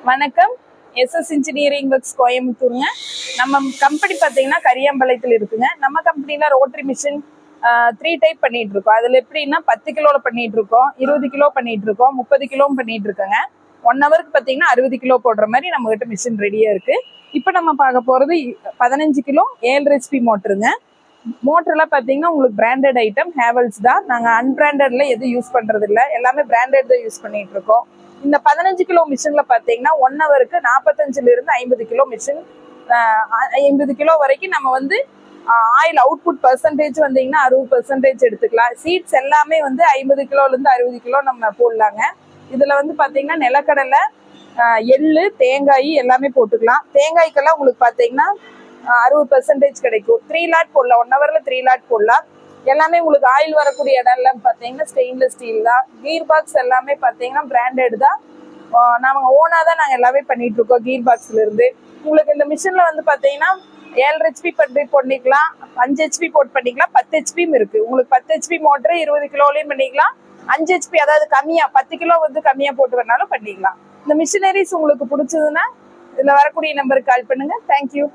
வணக்கம். SS engineering works கோயம்புத்தூருங்க. நம்ம கம்பெனி பார்த்தீங்கன்னா கரியாம்பாளையத்தில் இருக்குங்க. நம்ம கம்பெனியில் ரோட்டரி மிஷின் 3 டைப் பண்ணிட்டு இருக்கோம். அதில் எப்படின்னா 10 கிலோவில் பண்ணிட்டு இருக்கோம், 20 கிலோ பண்ணிட்டு இருக்கோம், 30 கிலோவும் பண்ணிட்டு இருக்கோங்க. 1 ஹவருக்கு பார்த்தீங்கன்னா 60 கிலோ போடுற மாதிரி நம்ம கிட்ட மிஷின் ரெடியாக இருக்கு. இப்போ நம்ம பார்க்க போகிறது 15 கிலோ 7 HP மோட்டருங்க. மோட்டர்லாம் பார்த்தீங்கன்னா உங்களுக்கு பிராண்டட் ஐட்டம் ஹேவல்ஸ் தான். நாங்கள் அன்பிராண்டட்ல எதுவும் யூஸ் பண்ணுறது இல்லை, எல்லாமே பிராண்டட் தான் யூஸ் பண்ணிட்டு இருக்கோம். இந்த 15 கிலோ மிஷின்ல பார்த்தீங்கன்னா 1 ஹவருக்கு 45ல இருந்து 50 கிலோ மிஷின், 50 கிலோ வரைக்கும் நம்ம வந்து ஆயில் அவுட்புட் பர்சன்டேஜ் வந்தீங்கன்னா 60% எடுத்துக்கலாம். சீட்ஸ் எல்லாமே வந்து 50 கிலோல இருந்து 60 கிலோ நம்ம போடலாங்க. இதுல வந்து பாத்தீங்கன்னா நிலக்கடலை, எள்ளு, தேங்காய் எல்லாமே போட்டுக்கலாம். தேங்காய்க்கெல்லாம் உங்களுக்கு பாத்தீங்கன்னா 60% கிடைக்கும். 3 லாட் போடலாம், 1 ஹவர்ல 3 லாட் போடலாம். எல்லாமே உங்களுக்கு ஆயில் வரக்கூடிய இடம் எல்லாம் பார்த்தீங்கன்னா ஸ்டெயின்லெஸ் ஸ்டீல் தான். கீர் பாக்ஸ் எல்லாமே பார்த்தீங்கன்னா பிராண்டட் தான். நாங்கள் ஓனாக தான் நாங்கள் எல்லாமே பண்ணிட்டு இருக்கோம். கீர் பாக்ஸ்ல இருந்து உங்களுக்கு இந்த மிஷின்ல வந்து பார்த்தீங்கன்னா 7 HP பண்ணிக்கலாம், 5 HP போட் பண்ணிக்கலாம், 10 HPயும் இருக்கு. உங்களுக்கு 10 HP மோட்டர் 20 கிலோலையும் பண்ணிக்கலாம், 5 HP அதாவது கம்மியா 10 கிலோ வந்து கம்மியா போட்டு வேணாலும் பண்ணிக்கலாம். இந்த மிஷினரிஸ் உங்களுக்கு பிடிச்சதுன்னா இதுல வரக்கூடிய நம்பருக்கு கால் பண்ணுங்க. தேங்க்யூ.